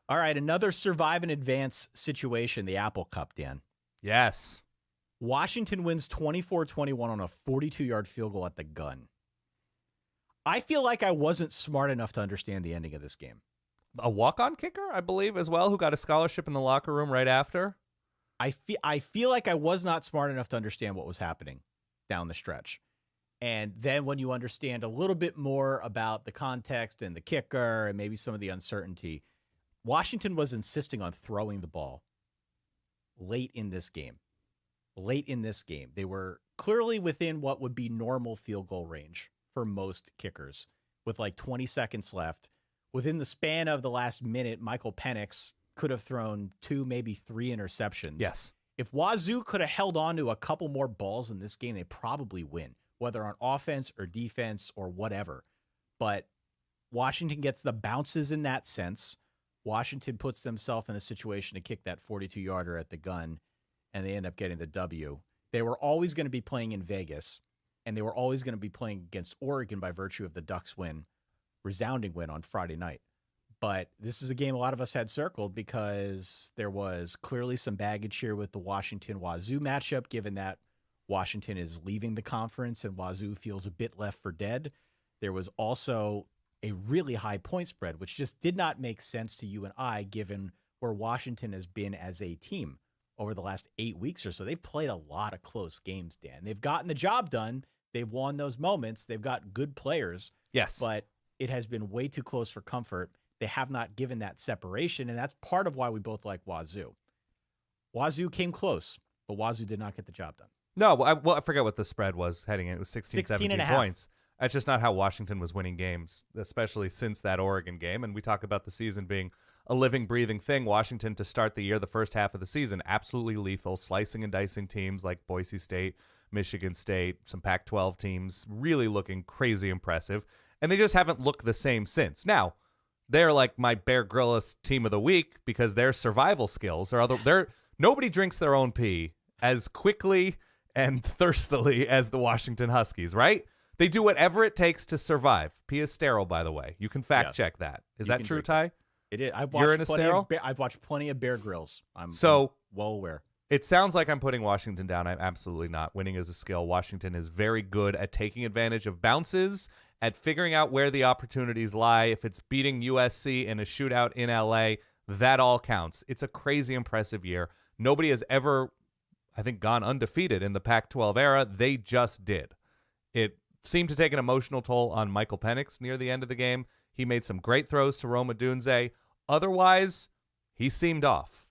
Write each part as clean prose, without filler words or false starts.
All right, another survive and advance situation, the Apple Cup, Dan. Yes. Washington wins 24-21 on a 42-yard field goal at the gun. I feel like I wasn't smart enough to understand the ending of this game. A walk-on kicker, I believe, as well, who got a scholarship in the locker room right after. I feel like I was not smart enough to understand what was happening down the stretch. And then when you understand a little bit more about the context and the kicker and maybe some of the uncertainty, Washington was insisting on throwing the ball late in this game. They were clearly within what would be normal field goal range for most kickers with like 20 seconds left. Within the span of the last minute, Michael Penix could have thrown 2, maybe 3 interceptions. Yes. If Wazoo could have held on to a couple more balls in this game, they probably win, whether on offense or defense or whatever. But Washington gets the bounces in that sense. Washington puts themselves in a situation to kick that 42-yarder at the gun, and they end up getting the W. They were always going to be playing in Vegas, and they were always going to be playing against Oregon by virtue of the Ducks' resounding win on Friday night. But this is a game a lot of us had circled because there was clearly some baggage here with the Washington-Wazoo matchup, given that Washington is leaving the conference and Wazoo feels a bit left for dead. There was also a really high point spread, which just did not make sense to you and I, given where Washington has been as a team over the last 8 weeks or so. They've played a lot of close games, Dan. They've gotten the job done. They've won those moments. They've got good players. Yes. But it has been way too close for comfort. They have not given that separation, and that's part of why we both like Wazoo. Wazoo came close, but Wazoo did not get the job done. No, I forget what the spread was heading in. It was 16 17 and a half. points. That's just not how Washington was winning games, especially since that Oregon game. And we talk about the season being a living, breathing thing. Washington, to start the year, the first half of the season, absolutely lethal, slicing and dicing teams like Boise State, Michigan State, some Pac-12 teams, really looking crazy impressive. And they just haven't looked the same since. Now, they're like my Bear Grylls team of the week because their survival skills are nobody drinks their own pee as quickly and thirstily as the Washington Huskies, right? They do whatever it takes to survive. Pee is sterile, by the way. You can fact check that. Is that true, Ty? It is. I've watched plenty of Bear Grylls. I'm well aware. It sounds like I'm putting Washington down. I'm absolutely not. Winning is a skill. Washington is very good at taking advantage of bounces, at figuring out where the opportunities lie. If it's beating USC in a shootout in LA, that all counts. It's a crazy impressive year. Nobody has ever, I think, gone undefeated in the Pac-12 era. They just did. It seemed to take an emotional toll on Michael Penix near the end of the game. He made some great throws to Rome Odunze. Otherwise, he seemed off.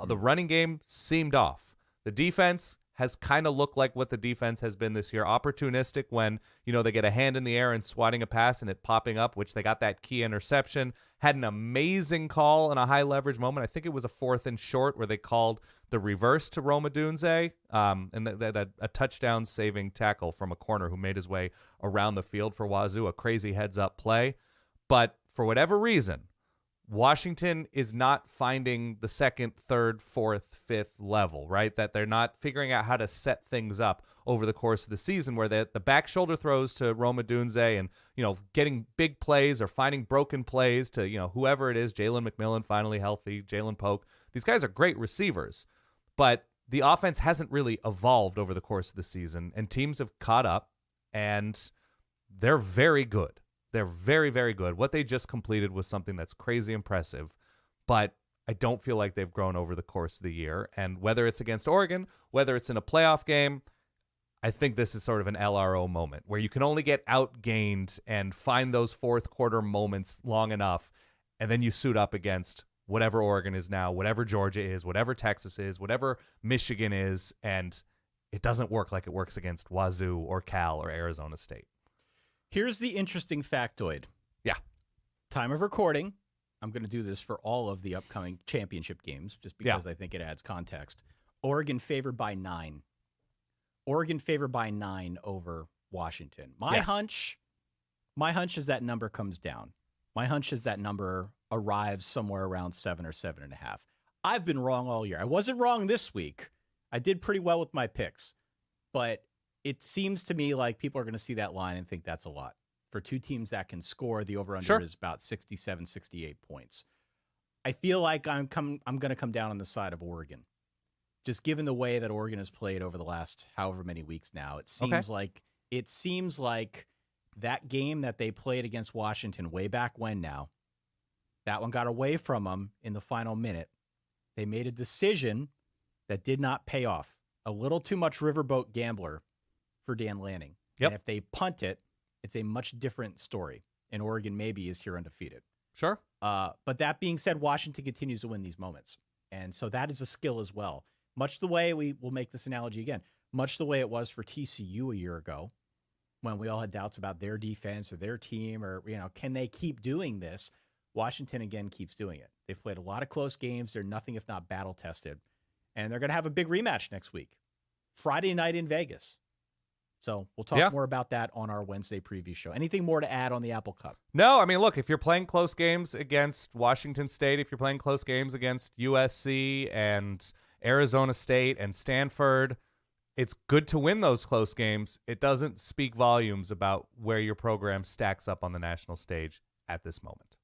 The running game seemed off. The defense has kind of looked like what the defense has been this year. Opportunistic when, they get a hand in the air and swatting a pass and it popping up, which they got that key interception. Had an amazing call in a high leverage moment. I think it was a 4th and short where they called the reverse to Rome Odunze, and a touchdown saving tackle from a corner who made his way around the field for Wazoo, a crazy heads up play. But for whatever reason, Washington is not finding the 2nd, 3rd, 4th, 5th level, right? That they're not figuring out how to set things up over the course of the season where the back shoulder throws to Rome Odunze and, getting big plays or finding broken plays to, whoever it is, Jalen McMillan finally healthy, Jalen Polk. These guys are great receivers, but the offense hasn't really evolved over the course of the season, and teams have caught up, and they're very good. They're very, very good. What they just completed was something that's crazy impressive, but I don't feel like they've grown over the course of the year. And whether it's against Oregon, whether it's in a playoff game, I think this is sort of an LRO moment where you can only get outgained and find those 4th quarter moments long enough, and then you suit up against whatever Oregon is now, whatever Georgia is, whatever Texas is, whatever Michigan is, and it doesn't work like it works against Wazoo or Cal or Arizona State. Here's the interesting factoid. Yeah. Time of recording. I'm going to do this for all of the upcoming championship games just because I think it adds context. Oregon favored by 9. Oregon favored by 9 over Washington. My hunch is that number comes down. My hunch is that number arrives somewhere around 7 or 7.5. I've been wrong all year. I wasn't wrong this week. I did pretty well with my picks, but it seems to me like people are going to see that line and think that's a lot. For two teams that can score, the over-under is about 67, 68 points. I feel like I'm going to come down on the side of Oregon. Just given the way that Oregon has played over the last however many weeks now, it seems like that game that they played against Washington way back when now, that one got away from them in the final minute. They made a decision that did not pay off. A little too much riverboat gambler for Dan Lanning. Yep. And if they punt it, it's a much different story. And Oregon maybe is here undefeated. Sure. But that being said, Washington continues to win these moments. And so that is a skill as well. Much the way we will make this analogy again, much the way it was for TCU a year ago when we all had doubts about their defense or their team or, can they keep doing this? Washington, again, keeps doing it. They've played a lot of close games. They're nothing if not battle tested. And they're going to have a big rematch next week, Friday night in Vegas. So we'll talk more about that on our Wednesday preview show. Anything more to add on the Apple Cup? No, I mean, look, if you're playing close games against Washington State, if you're playing close games against USC and Arizona State and Stanford, it's good to win those close games. It doesn't speak volumes about where your program stacks up on the national stage at this moment.